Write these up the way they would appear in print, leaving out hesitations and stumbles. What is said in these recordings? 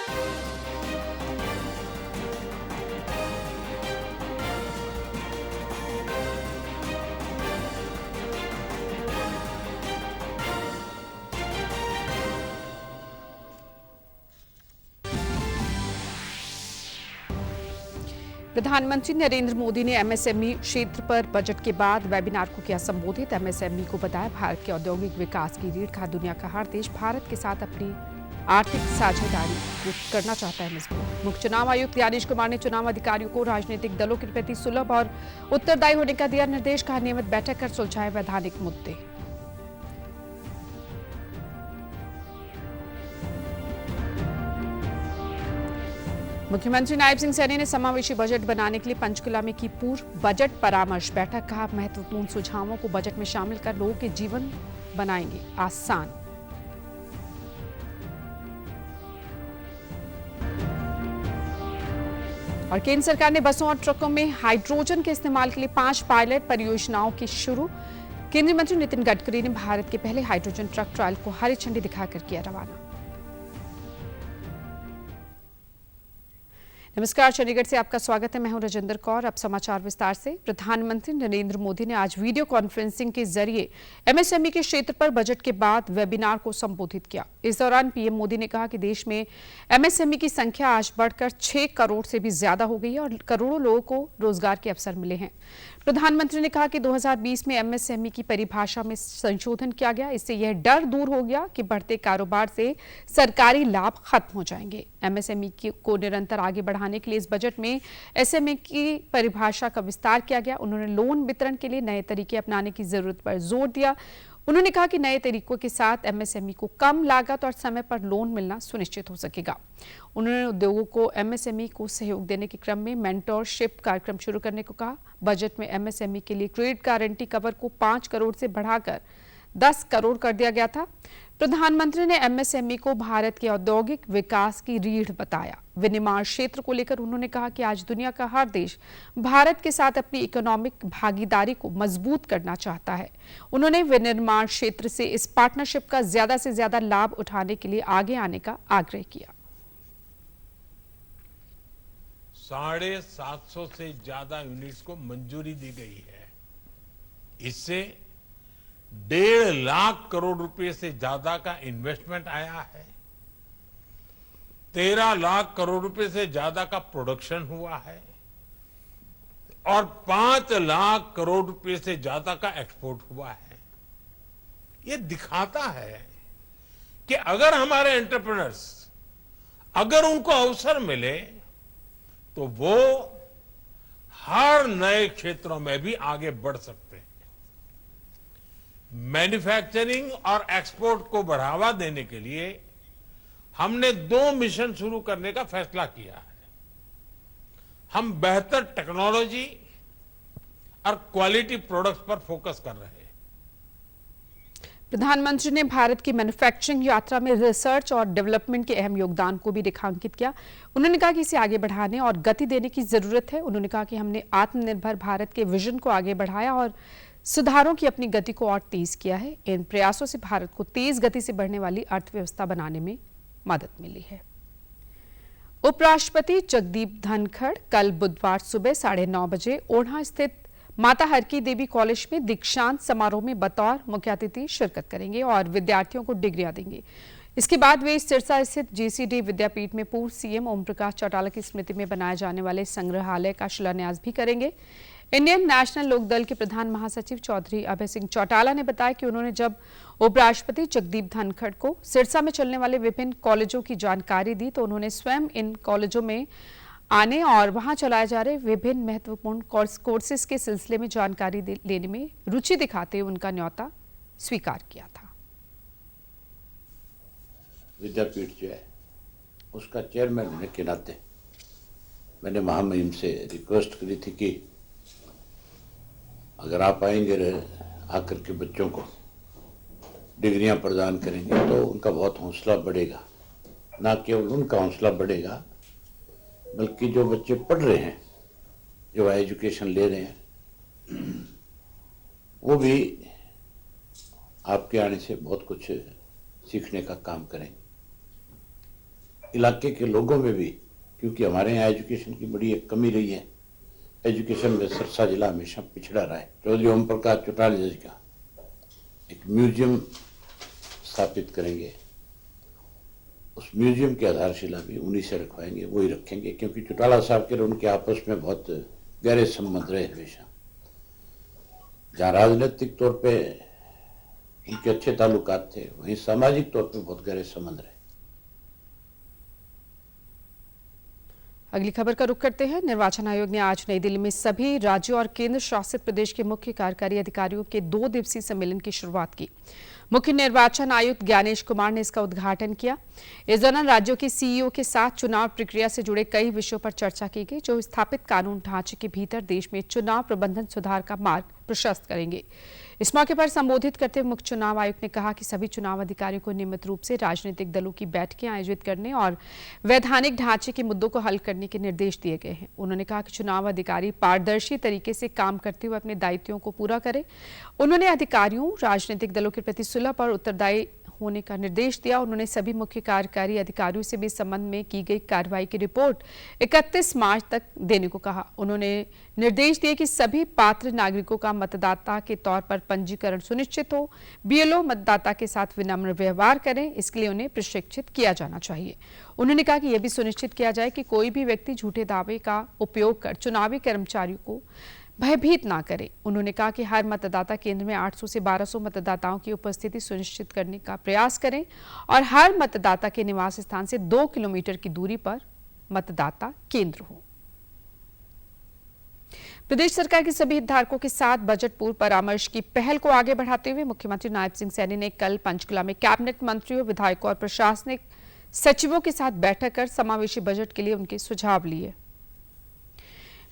प्रधानमंत्री नरेंद्र मोदी ने एमएसएमई क्षेत्र पर बजट के बाद वेबिनार को किया संबोधित। एमएसएमई को बताया भारत के औद्योगिक विकास की रीढ़ का दुनिया का हर देश भारत के साथ अपनी आर्थिक साझेदारी को करना चाहता है मजबूत। मुख्य चुनाव आयुक्त ज्ञानेश कुमार ने चुनाव अधिकारियों को राजनीतिक दलों के प्रति सुलभ और उत्तरदायी होने का दिया निर्देश। कहा नियमित बैठक कर सुलझाए वैधानिक मुद्दे। मुख्यमंत्री नायब सिंह सैनी ने समावेशी बजट बनाने के लिए पंचकुला में की पूर्व बजट परामर्श बैठक। कहा महत्वपूर्ण सुझावों को बजट में शामिल कर लोगों के जीवन बनाएंगे आसान। और केंद्र सरकार ने बसों और ट्रकों में हाइड्रोजन के इस्तेमाल के लिए 5 पायलट परियोजनाओं की शुरू। केंद्रीय मंत्री नितिन गडकरी ने भारत के पहले हाइड्रोजन ट्रक ट्रायल को हरी झंडी दिखाकर किया रवाना। नमस्कार, चंडीगढ़ से आपका स्वागत है। मैं हूं राजेंद्र कौर। अब समाचार विस्तार से। प्रधानमंत्री नरेंद्र मोदी ने आज वीडियो कॉन्फ्रेंसिंग के जरिए एमएसएमई के क्षेत्र पर बजट के बाद वेबिनार को संबोधित किया। इस दौरान पीएम मोदी ने कहा कि देश में एमएसएमई की संख्या आज बढ़कर 6 करोड़ से भी ज्यादा हो गई है और करोड़ों लोगों को रोजगार के अवसर मिले हैं। प्रधानमंत्री ने कहा कि 2020 में एमएसएमई की परिभाषा में संशोधन किया गया। इससे यह डर दूर हो गया कि बढ़ते कारोबार से सरकारी लाभ खत्म हो जाएंगे। एमएसएमई को निरंतर आगे बढ़ाने के लिए इस बजट में एसएमई की परिभाषा का विस्तार किया गया। उन्होंने लोन वितरण के लिए नए तरीके अपनाने की जरूरत पर जोर दिया। उन्होंने कहा कि नए तरीकों के साथ एमएसएमई को कम लागत और समय पर लोन मिलना सुनिश्चित हो सकेगा। उन्होंने उद्योगों को एमएसएमई को सहयोग देने के क्रम में मेंटरशिप कार्यक्रम शुरू करने को कहा। बजट में एमएसएमई के लिए क्रेडिट गारंटी कवर को 5 करोड़ से बढ़ाकर 10 करोड़ कर दिया गया था। प्रधानमंत्री ने एमएसएमई को भारत के औद्योगिक विकास की रीढ़ बताया। विनिर्माण क्षेत्र को लेकर उन्होंने कहा कि आज दुनिया का हर देश भारत के साथ अपनी इकोनॉमिक भागीदारी को मजबूत करना चाहता है। उन्होंने विनिर्माण क्षेत्र से इस पार्टनरशिप का ज्यादा से ज्यादा लाभ उठाने के लिए आगे आने का आग्रह किया। 750 से ज्यादा यूनिट्स को मंजूरी दी गई है। इससे 1.5 लाख करोड़ रुपए से ज्यादा का इन्वेस्टमेंट आया है। 13 लाख करोड़ रुपए से ज्यादा का प्रोडक्शन हुआ है और 5 लाख करोड़ रुपए से ज्यादा का एक्सपोर्ट हुआ है। ये दिखाता है कि अगर हमारे एंटरप्रेन्योर्स अगर उनको अवसर मिले तो वो हर नए क्षेत्रों में भी आगे बढ़ सकते हैं। मैन्युफैक्चरिंग और एक्सपोर्ट को बढ़ावा देने के लिए हमने 2 मिशन शुरू करने का फैसला किया है। हम बेहतर टेक्नोलॉजी और क्वालिटी प्रोडक्ट्स पर फोकस कर रहे हैं। प्रधानमंत्री ने भारत की मैन्युफैक्चरिंग यात्रा में रिसर्च और डेवलपमेंट के अहम योगदान को भी रेखांकित किया। उन्होंने कहा कि इसे आगे बढ़ाने और गति देने की जरूरत है। उन्होंने कहा कि हमने आत्मनिर्भर भारत के विजन को आगे बढ़ाया और सुधारों की अपनी गति को और तेज किया है। इन प्रयासों से भारत को तेज गति से बढ़ने वाली अर्थव्यवस्था बनाने में मदद मिली है। उपराष्ट्रपति जगदीप धनखड़ कल बुधवार सुबह 9:30 बजे ओढ़ा स्थित माता हरकी देवी कॉलेज में दीक्षांत समारोह में बतौर मुख्य अतिथि शिरकत करेंगे और विद्यार्थियों को डिग्रियां देंगे। इसके बाद वे सिरसा स्थित जेसीडी विद्यापीठ में पूर्व सीएम ओम प्रकाश चौटाला की स्मृति में बनाए जाने वाले संग्रहालय का शिलान्यास भी करेंगे। इंडियन नेशनल लोकदल के प्रधान महासचिव चौधरी अभय सिंह चौटाला ने बताया कि उन्होंने जब उपराष्ट्रपति जगदीप धनखड़ को सिरसा में चलने वाले विभिन्न कॉलेजों की जानकारी दी तो उन्होंने स्वयं इन कॉलेजों में आने और वहां चलाए जा रहे विभिन्न महत्वपूर्ण कोर्सेज के सिलसिले में जानकारी लेने में रुचि दिखाते हुए उनका न्योता स्वीकार किया था। विद्यापीठ जो है उसका चेयरमैन होने के नाते मैंने महामहिम से रिक्वेस्ट करी थी कि अगर आप आएंगे आकर के बच्चों को डिग्रियां प्रदान करेंगे तो उनका बहुत हौसला बढ़ेगा। ना केवल उनका हौसला बढ़ेगा बल्कि जो बच्चे पढ़ रहे हैं, जो एजुकेशन ले रहे हैं, वो भी आपके आने से बहुत कुछ सीखने का काम करेंगे। इलाके के लोगों में भी, क्योंकि हमारे यहाँ एजुकेशन की बड़ी एक कमी रही है, एजुकेशन में सिरसा जिला हमेशा पिछड़ा रहा है। चौधरी ओम प्रकाश चौटाला जी का एक म्यूजियम स्थापित करेंगे, उस म्यूजियम की आधारशिला भी उन्हीं से रखवाएंगे, वही रखेंगे, क्योंकि चौटाला साहब के और उनके आपस में बहुत गहरे संबंध रहे हमेशा। जहाँ राजनीतिक तौर पे उनके अच्छे ताल्लुकात थे, वहीं सामाजिक तौर पे बहुत गहरे संबंध रहे। अगली खबर का रुख करते हैं। निर्वाचन आयोग ने आज नई दिल्ली में सभी राज्यों और केंद्र शासित प्रदेश के मुख्य कार्यकारी अधिकारियों के 2 दिवसीय सम्मेलन की शुरुआत की। मुख्य निर्वाचन आयुक्त ज्ञानेश कुमार ने इसका उद्घाटन किया। इस दौरान राज्यों के सीईओ के साथ चुनाव प्रक्रिया से जुड़े कई विषयों पर चर्चा की गई, जो स्थापित कानून ढांचे के भीतर देश में चुनाव प्रबंधन सुधार का मार्ग प्रशस्त करेंगे। इस मौके पर संबोधित करते हुए मुख्य चुनाव आयुक्त ने कहा कि सभी चुनाव अधिकारियों को नियमित रूप से राजनीतिक दलों की बैठकें आयोजित करने और वैधानिक ढांचे के मुद्दों को हल करने के निर्देश दिए गए हैं। उन्होंने कहा कि चुनाव अधिकारी पारदर्शी तरीके से काम करते हुए अपने दायित्वों को पूरा करें। उन्होंने अधिकारियों, राजनीतिक दलों के प्रति सुलह पर उत्तरदायी होने का निर्देश दिया। उन्होंने सभी मुख्य कार्यकारी अधिकारियों से भी इस संबंध में की गई कार्रवाई की रिपोर्ट 31 मार्च तक देने को कहा। उन्होंने निर्देश दिए कि सभी पात्र नागरिकों का मतदाता के तौर पर पंजीकरण सुनिश्चित हो। बीएलओ मतदाता के साथ विनम्र व्यवहार करें, इसके लिए उन्हें प्रशिक्षित किया जाना चाहिए। उन्होंने कहा कि यह भी सुनिश्चित किया जाए कि कोई भी व्यक्ति झूठे दावे का उपयोग कर चुनावी कर्मचारियों को भयभीत ना करें। उन्होंने कहा कि हर मतदाता केंद्र में 800 से 1200 मतदाताओं की उपस्थिति सुनिश्चित करने का प्रयास करें और हर मतदाता के निवास स्थान से 2 किलोमीटर की दूरी पर मतदाता केंद्र हो। प्रदेश सरकार के सभी हितधारकों के साथ बजट पूर्व परामर्श की पहल को आगे बढ़ाते हुए मुख्यमंत्री नायब सिंह सैनी ने कल पंचकुला में कैबिनेट मंत्रियों, विधायकों और प्रशासनिक सचिवों के साथ बैठक कर समावेशी बजट के लिए उनके सुझाव लिए।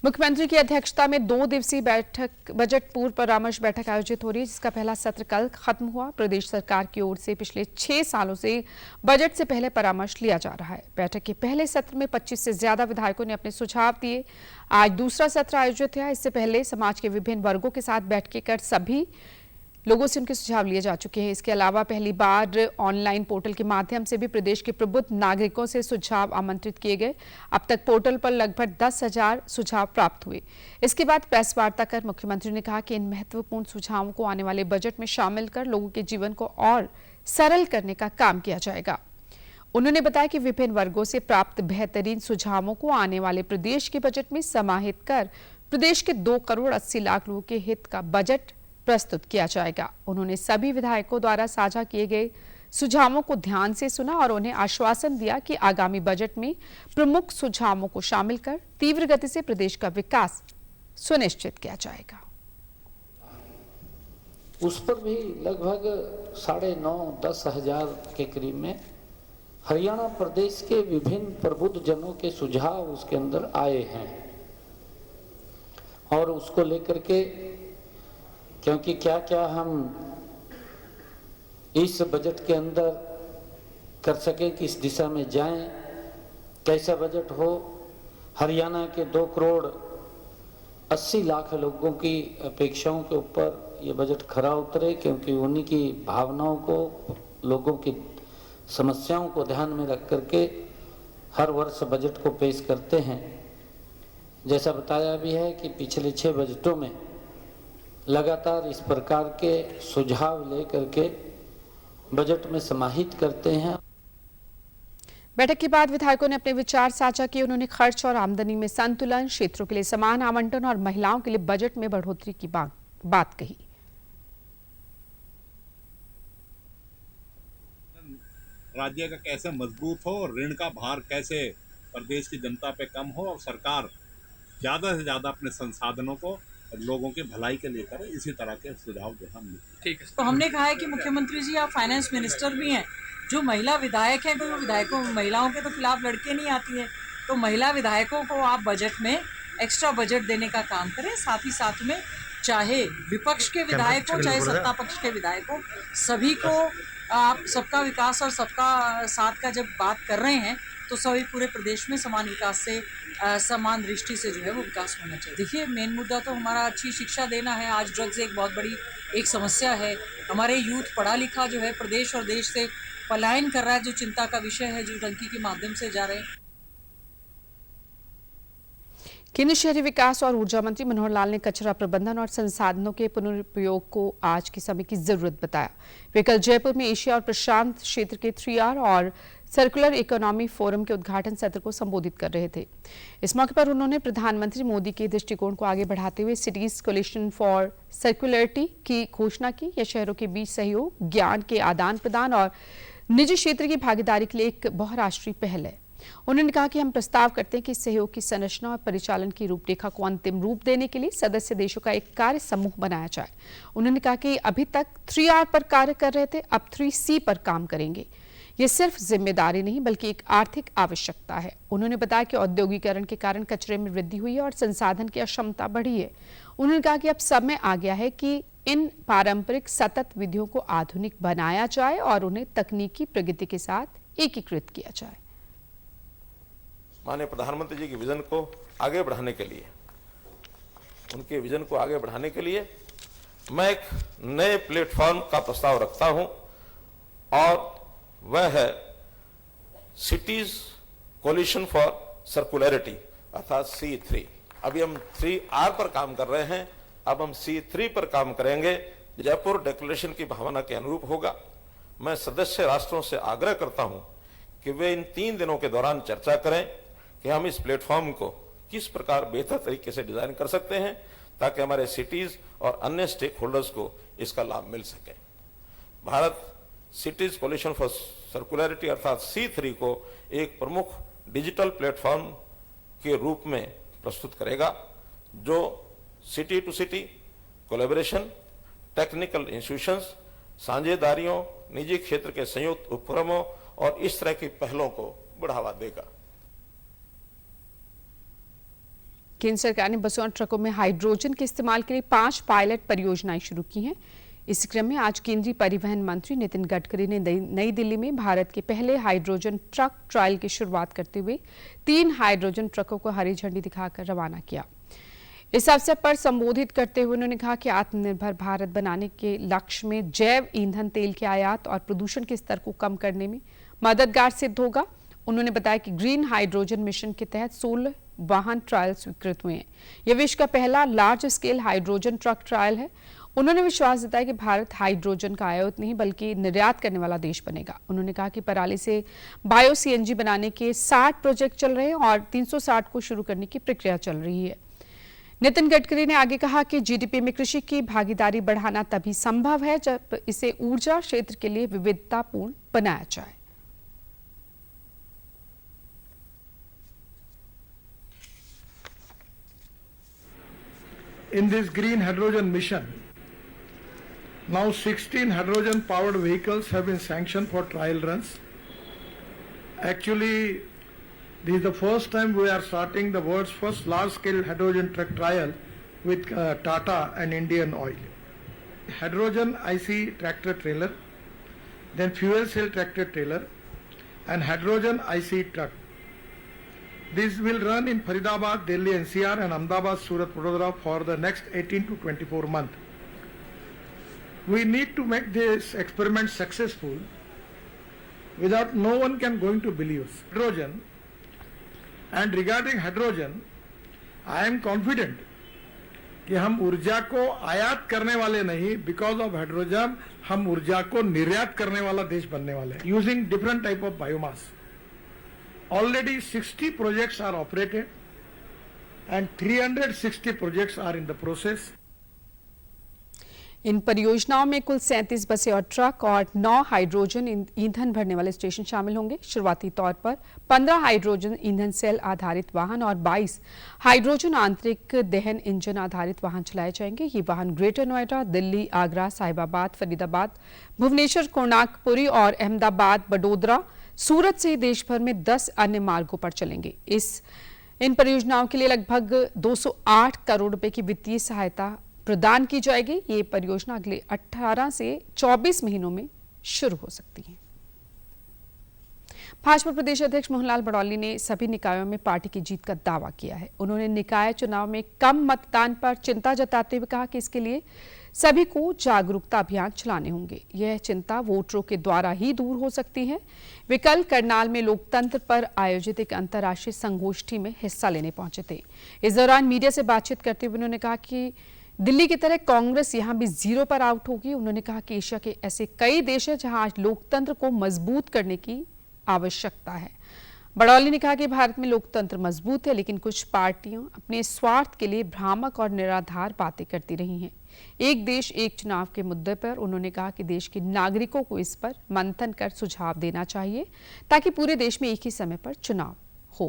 मुख्यमंत्री की अध्यक्षता में 2 दिवसीय बजट पूर्व परामर्श बैठक आयोजित हो रही है, जिसका पहला सत्र कल खत्म हुआ। प्रदेश सरकार की ओर से पिछले 6 सालों से बजट से पहले परामर्श लिया जा रहा है। बैठक के पहले सत्र में 25 से ज्यादा विधायकों ने अपने सुझाव दिए। आज दूसरा सत्र आयोजित हुआ। इससे पहले समाज के विभिन्न वर्गों के साथ बैठकें कर सभी लोगों से उनके सुझाव लिए जा चुके हैं। इसके अलावा पहली बार ऑनलाइन पोर्टल के माध्यम से भी प्रदेश के प्रबुद्ध नागरिकों से सुझाव आमंत्रित किए गए। अब तक पोर्टल पर लगभग 10,000 सुझाव प्राप्त हुए। इसके बाद प्रेस वार्ता कर मुख्यमंत्री ने कहा कि इन महत्वपूर्ण सुझावों को आने वाले बजट में शामिल कर लोगों के जीवन को और सरल करने का काम किया जाएगा। उन्होंने बताया कि विभिन्न वर्गों से प्राप्त बेहतरीन सुझावों को आने वाले प्रदेश के बजट में समाहित कर प्रदेश के 2 करोड़ 80 लाख लोगों के हित का बजट प्रस्तुत किया जाएगा। उन्होंने सभी विधायकों द्वारा साझा किए गए सुझावों को ध्यान से सुना और उन्हें आश्वासन दिया कि आगामी बजट में प्रमुख सुझावों को शामिल कर तीव्र गति से प्रदेश का विकास सुनिश्चित किया जाएगा। उस पर भी लगभग 9.5-10 हजार के करीब में हरियाणा प्रदेश के विभिन्न प्रबुद्ध जनों के सुझाव उसके अंदर आए हैं और उसको लेकर के, क्योंकि क्या क्या हम इस बजट के अंदर कर सकें, किस दिशा में जाएं, कैसा बजट हो, हरियाणा के 2 करोड़ 80 लाख लोगों की अपेक्षाओं के ऊपर ये बजट खरा उतरे, क्योंकि उन्हीं की भावनाओं को, लोगों की समस्याओं को ध्यान में रख करके हर वर्ष बजट को पेश करते हैं। जैसा बताया भी है कि पिछले 6 बजटों में लगातार इस प्रकार के सुझाव लेकर के बजट में समाहित करते हैं। बैठक के बाद विधायकों ने अपने विचार साझा किए। उन्होंने खर्च और आमदनी में संतुलन, क्षेत्रों के लिए समान आवंटन और महिलाओं के लिए बजट में बढ़ोतरी की बात कही। राज्य का कैसे मजबूत हो और ऋण का भार कैसे प्रदेश की जनता पे कम हो और सरकार ज़्यादा से ज़्यादा अपने संसाधनों को लोगों के भलाई के लिए करें, इसी तरह के सुझाव जो हम ठीक है। तो हमने कहा है कि मुख्यमंत्री जी आप फाइनेंस मिनिस्टर भी हैं, जो महिला विधायक हैं, कोई विधायकों महिलाओं के तो खिलाफ लड़के नहीं आती है, तो महिला विधायकों को आप बजट में एक्स्ट्रा बजट देने का काम करें। साथ ही साथ में चाहे विपक्ष के विधायक हो चाहे सत्ता पक्ष के विधायक हो, सभी को आप सबका विकास और सबका साथ का जब बात कर रहे हैं तो सभी पूरे प्रदेश में समान विकास से समान दृष्टि से जो है वो विकास होना चाहिए। देखिए मेन मुद्दा तो हमारा अच्छी शिक्षा देना है। आज ड्रग्स एक बहुत बड़ी एक समस्या है। हमारे यूथ पढ़ा लिखा जो है प्रदेश और देश से पलायन कर रहा है, जो चिंता का विषय है, जो टंकी के माध्यम से जा रहे हैं। केंद्रीय शहरी विकास और ऊर्जा मंत्री मनोहर लाल ने कचरा प्रबंधन और संसाधनों के पुनरुपयोग को आज के समय की जरूरत बताया। वे कल जयपुर में एशिया और प्रशांत क्षेत्र के 3R और सर्कुलर इकोनॉमी फोरम के उद्घाटन सत्र को संबोधित कर रहे थे। इस मौके पर उन्होंने प्रधानमंत्री मोदी के दृष्टिकोण को आगे बढ़ाते हुए सिटीज कोलिशन फॉर सर्कुलरिटी की घोषणा की। यह शहरों के बीच सहयोग, ज्ञान के आदान प्रदान और निजी क्षेत्र की भागीदारी के लिए एक बहुराष्ट्रीय पहल है। उन्होंने कहा कि हम प्रस्ताव करते हैं कि इस सहयोग की संरचना और परिचालन की रूपरेखा को अंतिम रूप देने के लिए सदस्य देशों का एक कार्य समूह बनाया जाए। उन्होंने कहा कि अभी तक 3R पर कार्य कर रहे थे, अब 3C पर काम करेंगे। ये सिर्फ जिम्मेदारी नहीं बल्कि एक आर्थिक आवश्यकता है। उन्होंने बताया कि औद्योगिकरण के कारण कचरे में वृद्धि हुई है और संसाधन की अक्षमता बढ़ी है। उन्होंने कहा कि अब समय आ गया है कि इन पारंपरिक सतत विधियों को आधुनिक बनाया जाए और उन्हें तकनीकी प्रगति के साथ एकीकृत किया जाए। माननीय प्रधानमंत्री जी के विजन को आगे बढ़ाने के लिए, उनके विजन को आगे बढ़ाने के लिए मैं एक नए प्लेटफॉर्म का प्रस्ताव रखता हूं और वह है सिटीज कोलिशन फॉर सर्कुलरिटी अर्थात C3। अभी हम 3R पर काम कर रहे हैं, अब हम C3 पर काम करेंगे। जयपुर डिक्लेरेशन की भावना के अनुरूप होगा। मैं सदस्य राष्ट्रों से आग्रह करता हूं कि वे इन 3 दिनों के दौरान चर्चा करें कि हम इस प्लेटफॉर्म को किस प्रकार बेहतर तरीके से डिजाइन कर सकते हैं ताकि हमारे सिटीज और अन्य स्टेक होल्डर्स को इसका लाभ मिल सके। भारत सिटीज कोलिशन फॉर सर्कुलरिटी अर्थात C3 को एक प्रमुख डिजिटल प्लेटफॉर्म के रूप में प्रस्तुत करेगा जो city to city collaboration, technical institutions, साझेदारियों, निजी क्षेत्र के संयुक्त उपक्रमों और इस तरह की पहलों को बढ़ावा देगा। केंद्र सरकार ने बसों और ट्रकों में हाइड्रोजन के इस्तेमाल के लिए 5 पायलट परियोजनाएं शुरू की हैं। इस क्रम में आज केंद्रीय परिवहन मंत्री नितिन गडकरी ने नई दिल्ली में भारत के पहले हाइड्रोजन ट्रक ट्रायल की शुरुआत करते हुए 3 हाइड्रोजन ट्रकों को हरी झंडी दिखाकर रवाना किया। इस अवसर पर संबोधित करते हुए उन्होंने कहा कि आत्मनिर्भर भारत बनाने के लक्ष्य में जैव ईंधन तेल के आयात और प्रदूषण के स्तर को कम करने में मददगार सिद्ध होगा। उन्होंने बताया कि ग्रीन हाइड्रोजन मिशन के तहत 16 वाहन ट्रायल स्वीकृत हुए हैं। यह विश्व का पहला large scale hydrogen truck trial है। उन्होंने विश्वास जताया कि भारत हाइड्रोजन का आयात नहीं बल्कि निर्यात करने वाला देश बनेगा। उन्होंने कहा कि पराली से बायो CNG बनाने के 60 प्रोजेक्ट चल रहे हैं और 360 को शुरू करने की प्रक्रिया चल रही है। नितिन गडकरी ने आगे कहा कि GDP में कृषि की भागीदारी बढ़ाना तभी संभव है जब इसे ऊर्जा क्षेत्र के लिए विविधतापूर्ण बनाया जाए। In this green hydrogen mission, now 16 hydrogen powered vehicles have been sanctioned for trial runs. Actually, this is the first time we are starting the world's first large scale hydrogen truck trial with Tata and Indian Oil. Hydrogen IC tractor trailer, then fuel cell tractor trailer and hydrogen IC truck. This will run in Faridabad, Delhi NCR and Ahmedabad, Surat, Vadodara for the next 18 to 24 months. We need to make this experiment successful without no one can going to believe us. Hydrogen, and regarding hydrogen, I am confident कि हम ऊर्जा को आयात करने वाले नहीं, because of hydrogen हम ऊर्जा को निर्यात करने वाला देश बनने वाले हैं, using different type of biomass. Already 60 projects are operated and 360 projects are in the process. इन परियोजनाओं में कुल 37 बसें और ट्रक और 9 हाइड्रोजन ईंधन भरने वाले स्टेशन शामिल होंगे। शुरुआती तौर पर 15 हाइड्रोजन ईंधन सेल आधारित वाहन और 22 हाइड्रोजन आंतरिक दहन इंजन आधारित वाहन चलाए जाएंगे। ये वाहन ग्रेटर नोएडा, दिल्ली, आगरा, साहिबाबाद, फरीदाबाद, भुवनेश्वर, कोणार्कपुरी और अहमदाबाद, बडोदरा, सूरत से देश भर में 10 अन्य मार्गों पर चलेंगे। इन परियोजनाओं के लिए लगभग 208 करोड़ रुपए की वित्तीय सहायता प्रदान की जाएगी। ये परियोजना अगले 18 से 24 महीनों में शुरू हो सकती है। भाजपा प्रदेश अध्यक्ष मोहनलाल बड़ौली ने सभी निकायों में पार्टी की जीत का दावा किया है। उन्होंने निकाय चुनाव में कम मतदान पर चिंता जताते हुए कहा कि इसके लिए सभी को जागरूकता अभियान चलाने होंगे। यह चिंता वोटरों के द्वारा ही दूर हो सकती है। वे कल करनाल में लोकतंत्र पर आयोजित एक अंतर्राष्ट्रीय संगोष्ठी में हिस्सा लेने पहुंचे थे। इस दौरान मीडिया से बातचीत करते हुए उन्होंने कहा कि दिल्ली की तरह कांग्रेस यहां भी जीरो पर आउट होगी। उन्होंने कहा कि एशिया के ऐसे कई देश हैं जहां आज लोकतंत्र को मजबूत करने की आवश्यकता है। बड़ौली ने कहा कि भारत में लोकतंत्र मजबूत है, लेकिन कुछ पार्टियां अपने स्वार्थ के लिए भ्रामक और निराधार बातें करती रही हैं। एक देश एक चुनाव के मुद्दे पर उन्होंने कहा कि देश के नागरिकों को इस पर मंथन कर सुझाव देना चाहिए ताकि पूरे देश में एक ही समय पर चुनाव हो।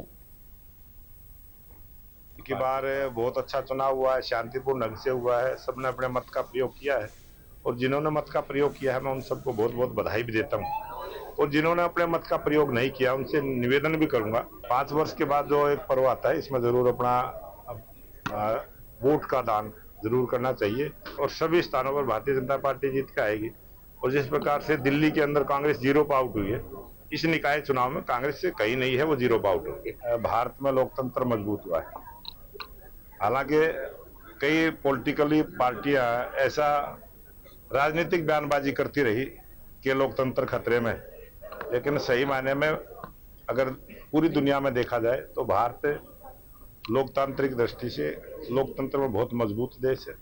की बार बहुत अच्छा चुनाव हुआ है, शांतिपूर्ण ढंग से हुआ है, सबने अपने मत का प्रयोग किया है और जिन्होंने मत का प्रयोग किया है मैं उन सबको बहुत बहुत बधाई भी देता हूँ और जिन्होंने अपने मत का प्रयोग नहीं किया उनसे निवेदन भी करूंगा 5 वर्ष के बाद जो एक पर्व आता है इसमें जरूर अपना वोट का दान जरूर करना चाहिए और सभी स्थानों पर भारतीय जनता पार्टी जीत के आएगी। और जिस प्रकार से दिल्ली के अंदर कांग्रेस जीरो पर आउट हुई है, इस निकाय चुनाव में कांग्रेस से कहीं नहीं है वो जीरो पर आउट होगी। भारत में लोकतंत्र मजबूत हुआ है। हालांकि कई पॉलिटिकली पार्टियां ऐसा राजनीतिक बयानबाजी करती रही कि लोकतंत्र खतरे में, लेकिन सही मायने में अगर पूरी दुनिया में देखा जाए तो भारत लोकतांत्रिक दृष्टि से लोकतंत्र में बहुत मजबूत देश है।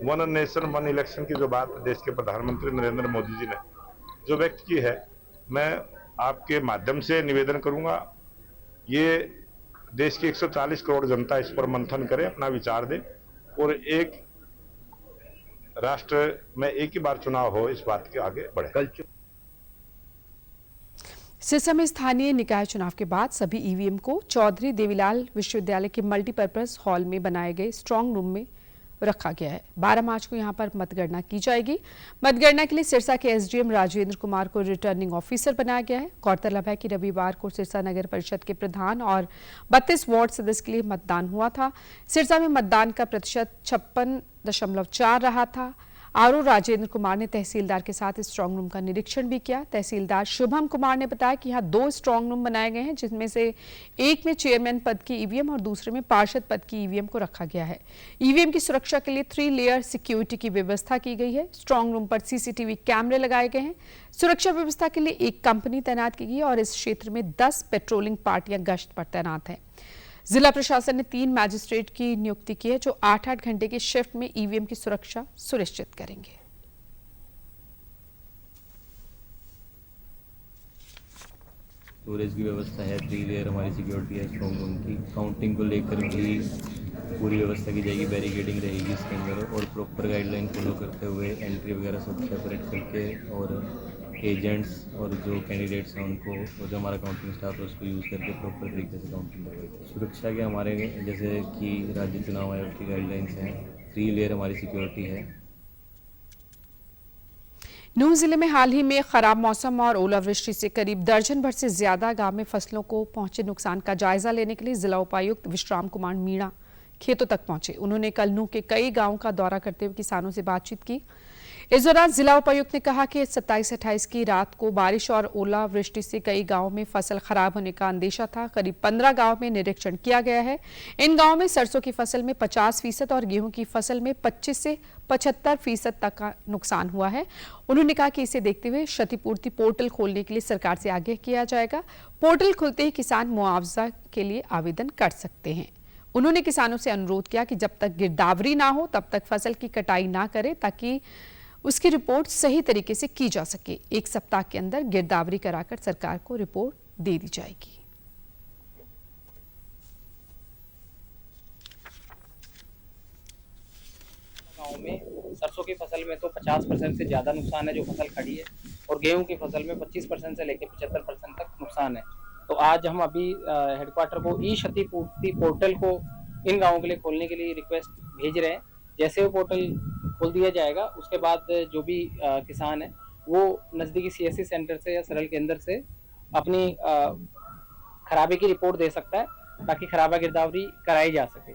1 नेशन 1 इलेक्शन की जो बात देश के प्रधानमंत्री नरेंद्र मोदी जी ने जो व्यक्त की है, मैं आपके माध्यम से निवेदन करूंगा ये देश की 140 करोड़ जनता इस पर मंथन करे, अपना विचार दे और एक राष्ट्र में एक ही बार चुनाव हो, इस बात के आगे बढ़े। सिरसा में स्थानीय निकाय चुनाव के बाद सभी ईवीएम को चौधरी देवीलाल विश्वविद्यालय के मल्टीपर्पज हॉल में बनाए गए स्ट्रांग रूम में रखा गया है। 12 मार्च को यहां पर मतगणना की जाएगी। मतगणना के लिए सिरसा के एसडीएम राजेंद्र कुमार को रिटर्निंग ऑफिसर बनाया गया है। गौरतलब है कि रविवार को सिरसा नगर परिषद के प्रधान और 32 वार्ड सदस्य के लिए मतदान हुआ था। सिरसा में मतदान का प्रतिशत 56.4 रहा था। आरओ राजेंद्र कुमार ने तहसीलदार के साथ स्ट्रांग रूम का निरीक्षण भी किया। तहसीलदार शुभम कुमार ने बताया कि यहाँ 2 स्ट्रांग रूम बनाए गए हैं, जिसमें से एक में चेयरमैन पद की ईवीएम और दूसरे में पार्षद पद की ईवीएम को रखा गया है। ईवीएम की सुरक्षा के लिए 3 लेयर सिक्योरिटी की व्यवस्था की गई है। स्ट्रांग रूम पर सीसीटीवी कैमरे लगाए गए हैं। सुरक्षा व्यवस्था के लिए एक कंपनी तैनात की गई और इस क्षेत्र में 10 पेट्रोलिंग पार्टियां गश्त पर तैनात हैं। जिला प्रशासन ने 3 मैजिस्ट्रेट की नियुक्ति की है जो 8-8 घंटे की शिफ्ट में ईवीएम की सुरक्षा सुनिश्चित करेंगे। स्टोरेज की व्यवस्था है, 3 लेयर हमारी सिक्योरिटी है स्ट्रॉन्ग रूम की। काउंटिंग को लेकर भी पूरी व्यवस्था की जाएगी, बैरिकेडिंग रहेगी इसके अंदर और प्रॉपर गाइडलाइन फॉलो करते हुए एंट्री वगैरह सब सेपरेट करके और एजेंट्स और जो कैंडिडेट्स हैं उनको और जो हमारा काउंटिंग स्टाफ है उसको यूज़ करके प्रॉपर तरीके से काउंटिंग करवाएंगे। सुरक्षा के हमारे जैसे कि राज्य चुनाव आयोग की गाइडलाइंस हैं, 3 लेयर हमारी सिक्योरिटी है। नूंह जिले में हाल ही में खराब मौसम और ओलावृष्टि से करीब दर्जन भर से ज्यादा गांव में फसलों को पहुंचे नुकसान का जायजा लेने के लिए जिला उपायुक्त विश्राम कुमार मीणा खेतों तक पहुंचे। उन्होंने कल नूंह के कई गांवों का दौरा करते हुए किसानों से बातचीत की। इस दौरान जिला उपायुक्त ने कहा कि 27-28 की रात को बारिश और ओलावृष्टि से कई गांवों में फसल खराब होने का अंदेशा था। करीब 15 गांव में निरीक्षण किया गया है। इन गांवों में सरसों की फसल में 50% और गेहूं की फसल में 25 से 75% तक का नुकसान हुआ है। उन्होंने कहा कि इसे देखते हुए क्षतिपूर्ति पोर्टल खोलने के लिए सरकार से आग्रह किया जाएगा। पोर्टल खुलते ही किसान मुआवजा के लिए आवेदन कर सकते हैं। उन्होंने किसानों से अनुरोध किया कि जब तक गिरदावरी ना हो तब तक फसल की कटाई ना करें ताकि उसकी रिपोर्ट सही तरीके से की जा सके। 1 सप्ताह के अंदर गिरदावरी कराकर सरकार को रिपोर्ट दे दी जाएगी। गाँव में सरसों की फसल में तो 50% से ज़्यादा नुकसान है जो फसल खड़ी है और गेहूं की फसल में 25% से लेकर 75% तक नुकसान है। तो आज हम अभी हेडक्वार्टर को ई क्षतिपूर्ति पोर्टल को इन गाँवों के लिए खोलने के लिए रिक्वेस्ट भेज रहे हैं। जैसे वो पोर्टल खोल दिया जाएगा उसके बाद जो भी किसान है वो नज़दीकी CSC सेंटर से या सरल केंद्र से अपनी खराबे की रिपोर्ट दे सकता है ताकि खराबा गिरदावरी कराई जा सके।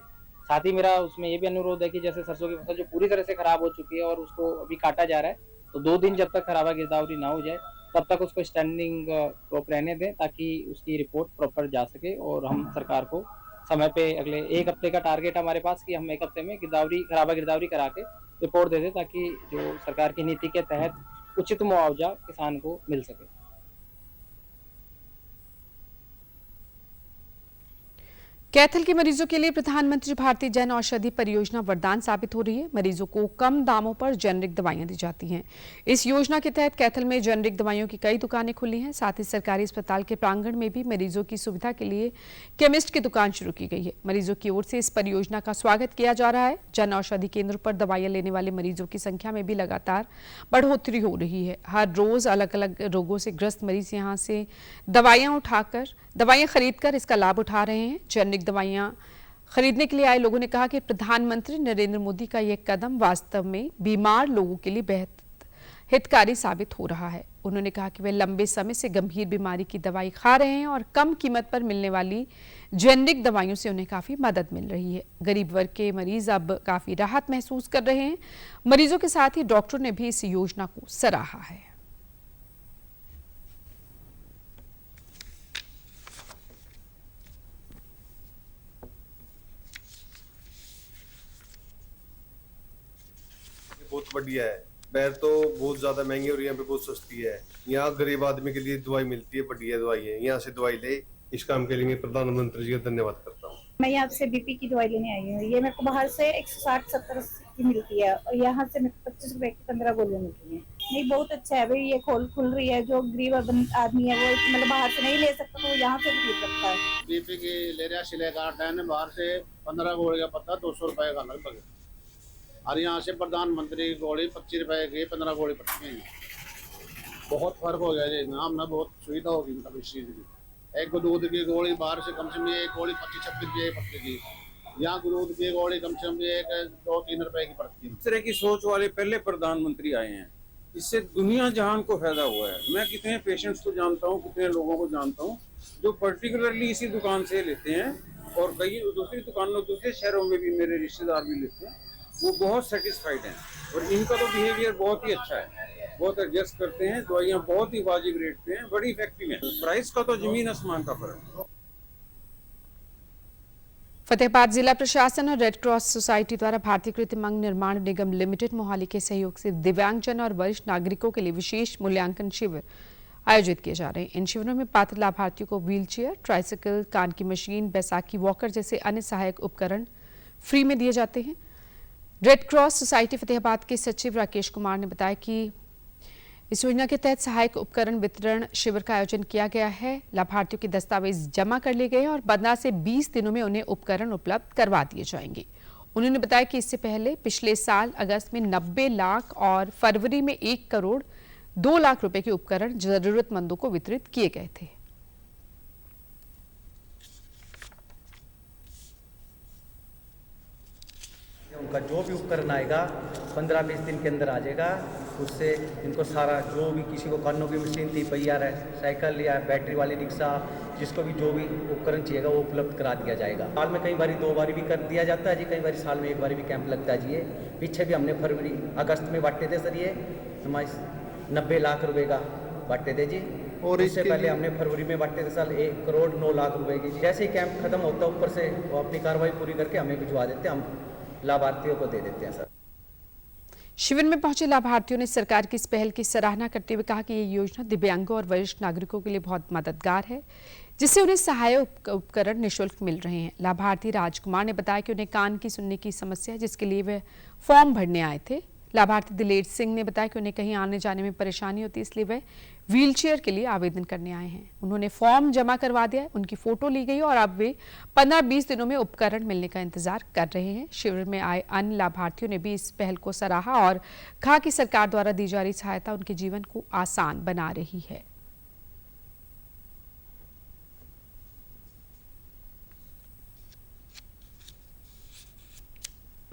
साथ ही मेरा उसमें ये भी अनुरोध है कि जैसे सरसों की फसल जो पूरी तरह से खराब हो चुकी है और उसको अभी काटा जा रहा है, तो 2 दिन जब तक खराबा गिरदावरी ना हो जाए तब तक उसको स्टैंडिंग क्रॉप रहने दें ताकि उसकी रिपोर्ट प्रॉपर जा सके और हम सरकार को समय पे अगले 1 हफ्ते का टारगेट हमारे पास कि हम 1 हफ्ते में खराबा गिरदावरी करा के रिपोर्ट दे दें ताकि जो सरकार की नीति के तहत उचित मुआवजा किसान को मिल सके। कैथल के मरीजों के लिए प्रधानमंत्री भारतीय जन औषधि परियोजना वरदान साबित हो रही है। मरीजों को कम दामों पर जेनरिक दवाइयां दी जाती हैं। इस योजना के तहत कैथल में जेनरिक दवाइयों की कई दुकानें खुली हैं। साथ ही सरकारी अस्पताल के प्रांगण में भी मरीजों की सुविधा के लिए केमिस्ट की दुकान शुरू की गई है। मरीजों की ओर से इस परियोजना का स्वागत किया जा रहा है। जन औषधि केंद्र पर दवाइयां लेने वाले मरीजों की संख्या में भी लगातार बढ़ोतरी हो रही है। हर रोज अलग अलग रोगों से ग्रस्त मरीज यहाँ से दवाइयां खरीदकर इसका लाभ उठा रहे हैं। जेनरिक दवाइयां खरीदने के लिए आए लोगों ने कहा कि प्रधानमंत्री नरेंद्र मोदी का यह कदम वास्तव में बीमार लोगों के लिए बेहद हितकारी साबित हो रहा है। उन्होंने कहा कि वे लंबे समय से गंभीर बीमारी की दवाई खा रहे हैं और कम कीमत पर मिलने वाली जेनरिक दवाइयों से उन्हें काफी मदद मिल रही है। गरीब वर्ग के मरीज अब काफी राहत महसूस कर रहे हैं। मरीजों के साथ ही डॉक्टरों ने भी इस योजना को सराहा है। बहुत बढ़िया है। बाहर तो बहुत ज्यादा महंगी और यहाँ पे बहुत सस्ती है। यहाँ गरीब आदमी के लिए दवाई मिलती है, बढ़िया दवाई है। यहाँ से दवाई ले, इस काम के लिए मैं प्रधानमंत्री जी का धन्यवाद करता हूँ। मैं यहाँ से बीपी की दवाई लेने आई हूँ। ये मेरे को बाहर से 160-70 की मिलती है और यहाँ से मेरे को 25 रुपए की 15 गोलियां मिलती है। नहीं, बहुत अच्छा है भाई। ये खुल रही है। जो गरीब आदमी है वो मतलब बाहर से नहीं ले सकता तो वो यहाँ से भी ले सकता है। बीपी की लेरिया सिले कार्ड है, बाहर से 15 गोली का पत्ता 200 रुपए का लगभग, और यहाँ से प्रधानमंत्री की गोली 25 रुपए की 15 गोली पड़ती है। बहुत फर्क हो गया जी। हमने बहुत सुविधा होगी मतलब इस चीज़ की। एक दूध की गोली बाहर से कम से कम एक गोली 25-26 रुपये पड़ती थी। यहाँ दूध की गोली कम से कम 1-2-3 रुपए की पड़ती है। इस तरह की सोच वाले पहले प्रधानमंत्री आए हैं। इससे दुनिया जहान को फायदा हुआ है। मैं कितने पेशेंट्स को जानता हूँ, कितने लोगों को जानता हूँ जो पर्टिकुलरली इसी दुकान से लेते हैं और कई दूसरी दुकानों दूसरे शहरों में भी मेरे रिश्तेदार भी लेते हैं। वो बहुत सेटिस्फाइड हैं और इनका तो बिहेवियर बहुत ही अच्छा है। बहुत एडजस्ट करते हैं, दवाइयाँ बहुत ही वाजिब रेट पे हैं, बड़ी इफेक्टिव हैं। प्राइस का तो जमीन आसमान का फर्क है। फतेहाबाद जिला प्रशासन और रेड क्रॉस सोसाइटी द्वारा भारतीय कृत्रिमंग निर्माण निगम लिमिटेड मोहाली के सहयोग से दिव्यांगजन और वरिष्ठ नागरिकों के लिए विशेष मूल्यांकन शिविर आयोजित किए जा रहे हैं। इन शिविरों में पात्र लाभार्थियों को व्हीलचेयर, ट्राइसिकल, कान की मशीन, बैसाखी वॉकर जैसे अन्य सहायक उपकरण फ्री में दिए जाते हैं। रेड क्रॉस सोसाइटी फतेहाबाद के सचिव राकेश कुमार ने बताया कि इस योजना के तहत सहायक उपकरण वितरण शिविर का आयोजन किया गया है। लाभार्थियों के दस्तावेज जमा कर लिए गए और 15 से 20 दिनों में उन्हें उपकरण उपलब्ध करवा दिए जाएंगे। उन्होंने बताया कि इससे पहले पिछले साल अगस्त में 90 लाख और फरवरी में 1 करोड़ 2 लाख रुपए के उपकरण जरूरतमंदों को वितरित किए गए थे। उनका जो भी उपकरण आएगा 15-20 दिन के अंदर आ जाएगा। उससे इनको सारा जो भी किसी को कानों की मशीन थी, पहिया साइकिल या बैटरी वाली रिक्शा, जिसको भी जो भी उपकरण चाहिएगा वो उपलब्ध करा दिया जाएगा। साल में कई बार 2 बार भी कर दिया जाता है जी, कई बार साल में 1 बार भी कैंप लगता है जी। ये पीछे भी हमने फरवरी अगस्त में बांटे थे सर। ये हमारे 90 लाख रुपए का बांटे थे जी। और इससे पहले हमने फरवरी में बांटे थे साल 1 करोड़ 9 लाख रुपए की। जैसे ही कैंप खत्म होता है ऊपर से वो अपनी कार्रवाई पूरी करके हमें भिजवा देते हैं, हम लाभार्थियों को दे देते हैं सर। शिविर में पहुंचे लाभार्थियों ने सरकार की इस पहल की सराहना करते हुए कहा कि ये योजना दिव्यांगों और वरिष्ठ नागरिकों के लिए बहुत मददगार है, जिससे उन्हें सहायक उपकरण निःशुल्क मिल रहे हैं। लाभार्थी राजकुमार ने बताया कि उन्हें कान की सुनने की समस्या है, जिसके लिए वे फॉर्म भरने आए थे। लाभार्थी दिलेर सिंह ने बताया कि उन्हें कहीं आने जाने में परेशानी होती है, इसलिए वे व्हीलचेयर के लिए आवेदन करने आए हैं। उन्होंने फॉर्म जमा करवा दिया है, उनकी फोटो ली गई और अब वे 15-20 दिनों में उपकरण मिलने का इंतजार कर रहे हैं। शिविर में आए अन्य लाभार्थियों ने भी इस पहल को सराहा और कहा कि सरकार द्वारा दी जा रही सहायता उनके जीवन को आसान बना रही है।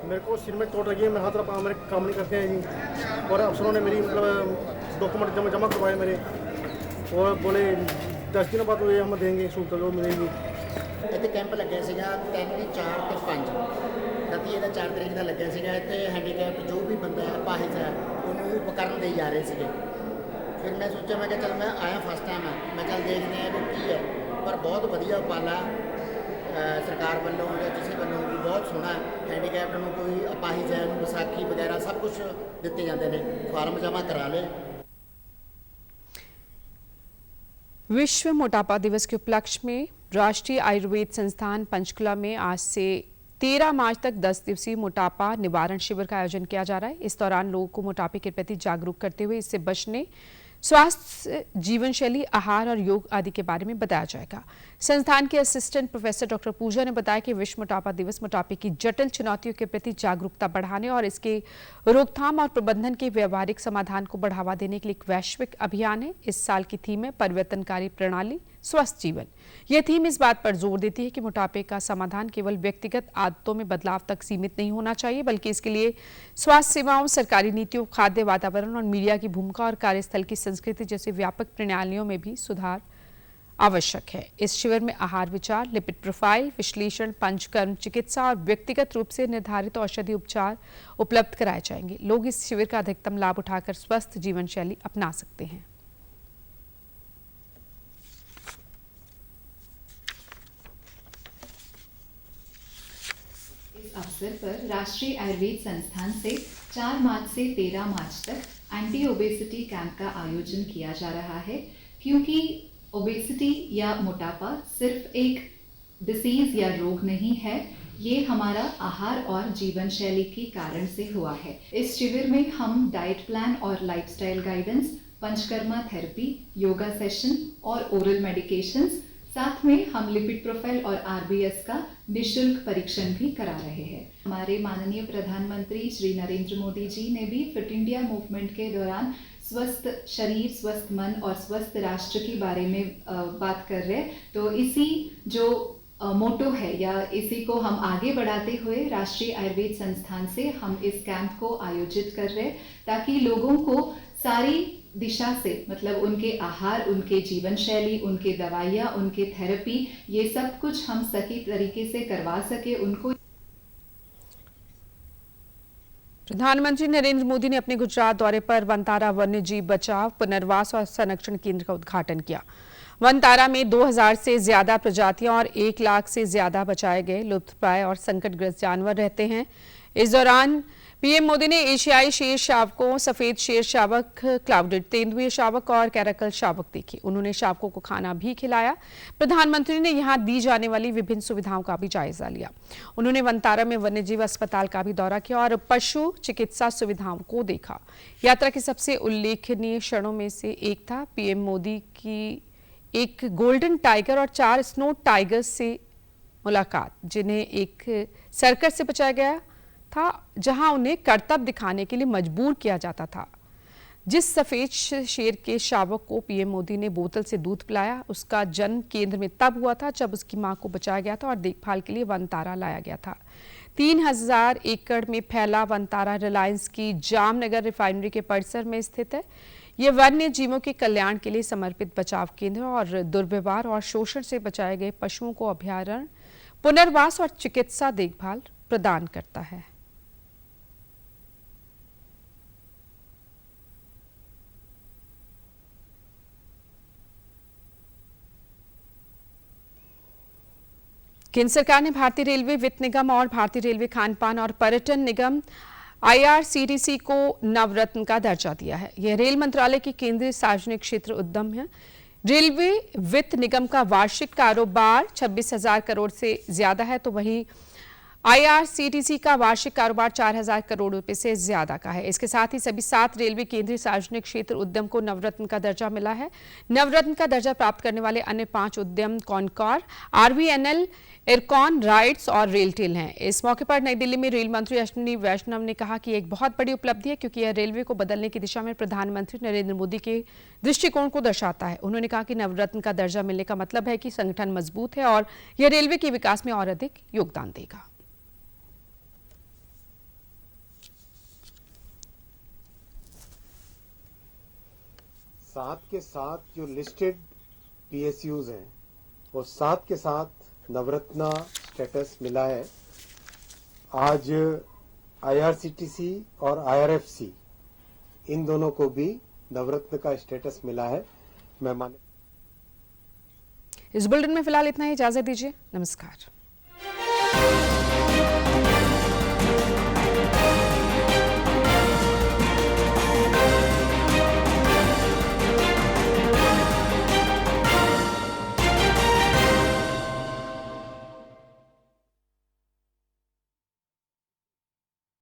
मेरे को सिर में चोट लगी है, मैं हाथ रखा, मेरे काम नहीं करते हैं जी। और अफसरों ने मेरी मतलब डॉक्यूमेंट जमा करवाए मेरे, और बोले 10 दिन बाद ये हम देंगे, सूट जो मिलेगी। ਇੱਥੇ ਕੈਂਪ ਲੱਗਿਆ ਸੀਗਾ 3, 4 ਤੇ 5 ਰਾਤੀ ਇਹਦਾ 4 ਤਰੀਕ ਦਾ ਲੱਗਿਆ ਸੀਗਾ। ਇੱਥੇ ਹੈਂਡੀਕੈਪ ਜੋ ਵੀ ਬੰਦਾ ਹੈ, ਪਾਹਿਜ ਹੈ, ਉਹਨੂੰ ਉਪਕਰਨ ਦੇ ਜਾ ਰਹੇ ਸੀਗੇ फिर मैं सोचा मैं चल मैं आया फर्स्ट टाइम है मैं चल देखते हैं कि है पर बहुत वधिया उपाला सरकार वालों या किसी वालों भी बहुत सोहना हैंडीकैप्ड ਨੂੰ कोई अपाहिज है विसाखी वगैरह सब कुछ दिते जाते हैं फार्म जमा करा ले। विश्व मोटापा दिवस के उपलक्ष्य में राष्ट्रीय आयुर्वेद संस्थान पंचकुला में आज से 13 मार्च तक 10 दिवसीय मोटापा निवारण शिविर का आयोजन किया जा रहा है। इस दौरान लोगों को मोटापे के प्रति जागरूक करते हुए इससे बचने, स्वास्थ्य, जीवन शैली, आहार और योग आदि के बारे में बताया जाएगा। संस्थान के असिस्टेंट प्रोफेसर डॉक्टर पूजा ने बताया कि विश्व मोटापा दिवस मोटापे की जटिल चुनौतियों के प्रति जागरूकता बढ़ाने और इसके रोकथाम और प्रबंधन के व्यवहारिक समाधान को बढ़ावा देने के लिए एक वैश्विक अभियान है। इस साल की थीम है परिवर्तनकारी प्रणाली, स्वस्थ जीवन। यह थीम इस बात पर जोर देती है कि मोटापे का समाधान केवल व्यक्तिगत आदतों में बदलाव तक सीमित नहीं होना चाहिए, बल्कि इसके लिए स्वास्थ्य सेवाओं, सरकारी नीतियों, खाद्य वातावरण और मीडिया की भूमिका और कार्यस्थल की संस्कृति जैसी व्यापक प्रणालियों में भी सुधार आवश्यक है। इस शिविर में आहार विचार, लिपिड प्रोफाइल विश्लेषण, पंचकर्म चिकित्सा और व्यक्तिगत रूप से निर्धारित औषधि उपचार उपलब्ध कराए जाएंगे। लोग इस शिविर का अधिकतम लाभ उठाकर स्वस्थ जीवन शैली अपना सकते हैं। अवसर पर राष्ट्रीय आयुर्वेद संस्थान से 4 मार्च से 13 मार्च तक एंटी ओबेसिटी कैंप का आयोजन किया जा रहा है, क्योंकि ओबेसिटी या मोटापा सिर्फ एक डिसीज या रोग नहीं है, ये हमारा आहार और जीवन शैली के कारण से हुआ है। इस शिविर में हम डाइट प्लान और lifestyle guidance, panchakarma therapy, yoga session और ओरल मेडिकेशंस, साथ में हम लिपिड प्रोफाइल और आरबीएस का निःशुल्क परीक्षण भी करा रहे हैं। हमारे माननीय प्रधानमंत्री श्री नरेंद्र मोदी जी ने भी फिट इंडिया मूवमेंट के दौरान स्वस्थ शरीर, स्वस्थ मन और स्वस्थ राष्ट्र के बारे में बात कर रहे हैं। तो इसी जो मोटो है या इसी को हम आगे बढ़ाते हुए राष्ट्रीय आयुर्वेद संस्थान से हम इस कैंप को आयोजित कर रहे हैं, ताकि लोगों को सारी दिशा से, मतलब उनके आहार, उनके जीवन शैली, उनके दवाइयाँ, उनके थेरेपी, ये सब कुछ हम सही तरीके से करवा सके उनको। प्रधानमंत्री नरेंद्र मोदी ने अपने गुजरात दौरे पर वनतारा वन्य जीव बचाव, पुनर्वास और संरक्षण केंद्र का उद्घाटन किया। वनतारा में 2000 से ज्यादा प्रजातियां और 1 लाख से ज्यादा बचाए गए लुप्तप्राय और संकटग्रस्त जानवर रहते हैं। इस दौरान पीएम मोदी ने एशियाई शेर शावकों, सफेद शेर शावक, क्लाउडेड तेंदुए शावक और कैरकल शावक देखे। उन्होंने शावकों को खाना भी खिलाया। प्रधानमंत्री ने यहां दी जाने वाली विभिन्न सुविधाओं का भी जायजा लिया। उन्होंने वनतारा में वन्यजीव अस्पताल का भी दौरा किया और पशु चिकित्सा सुविधाओं को देखा। यात्रा के सबसे उल्लेखनीय क्षणों में से एक था पीएम मोदी की एक गोल्डन टाइगर और 4 स्नो टाइगर्स से मुलाकात, जिन्हें एक सर्कस से बचाया गया था, जहां उन्हें करतब दिखाने के लिए मजबूर किया जाता था। जिस सफेद शेर के शावक को पीएम मोदी ने बोतल से दूध पिलाया, उसका जन्म केंद्र में तब हुआ था जब उसकी मां को बचाया गया था और देखभाल के लिए वनतारा लाया गया था। 3000 एकड़ में फैला वनतारा रिलायंस की जामनगर रिफाइनरी के परिसर में स्थित है। ये वन्य जीवों के कल्याण के लिए समर्पित बचाव केंद्र और दुर्व्यवहार और शोषण से बचाए गए पशुओं को अभयारण्य, पुनर्वास और चिकित्सा देखभाल प्रदान करता है। केंद्र सरकार ने भारतीय रेलवे वित्त निगम और भारतीय रेलवे खानपान और पर्यटन निगम IRCTC को नवरत्न का दर्जा दिया है। यह रेल मंत्रालय के केंद्रीय सार्वजनिक क्षेत्र उद्यम है। रेलवे वित्त निगम का वार्षिक कारोबार 26,000 करोड़ से ज्यादा है, तो वहीं IRCTC का वार्षिक कारोबार 4,000 करोड़ रुपए से ज्यादा का है। इसके साथ ही सभी 7 रेलवे केंद्रीय सार्वजनिक क्षेत्र उद्यम को नवरत्न का दर्जा मिला है। नवरत्न का दर्जा प्राप्त करने वाले अन्य 5 उद्यम कॉनकॉर, RVNL, इरकॉन, राइट्स और रेलटेल हैं। इस मौके पर नई दिल्ली में रेल मंत्री अश्विनी वैष्णव ने कहा कि एक बहुत बड़ी उपलब्धि है, क्योंकि यह रेलवे को बदलने की दिशा में प्रधानमंत्री नरेंद्र मोदी के दृष्टिकोण को दर्शाता है। उन्होंने कहा कि नवरत्न का दर्जा मिलने का मतलब है कि संगठन मजबूत है और यह रेलवे के विकास में और अधिक योगदान देगा। साथ के साथ जो लिस्टेड PSUs हैं, वो साथ के साथ नवरत्ना स्टेटस मिला है। आज IRCTC और IRFC इन दोनों को भी नवरत्न का स्टेटस मिला है। मैं माने इस बुलेटिन में फिलहाल इतना ही, इजाजत दीजिए, नमस्कार।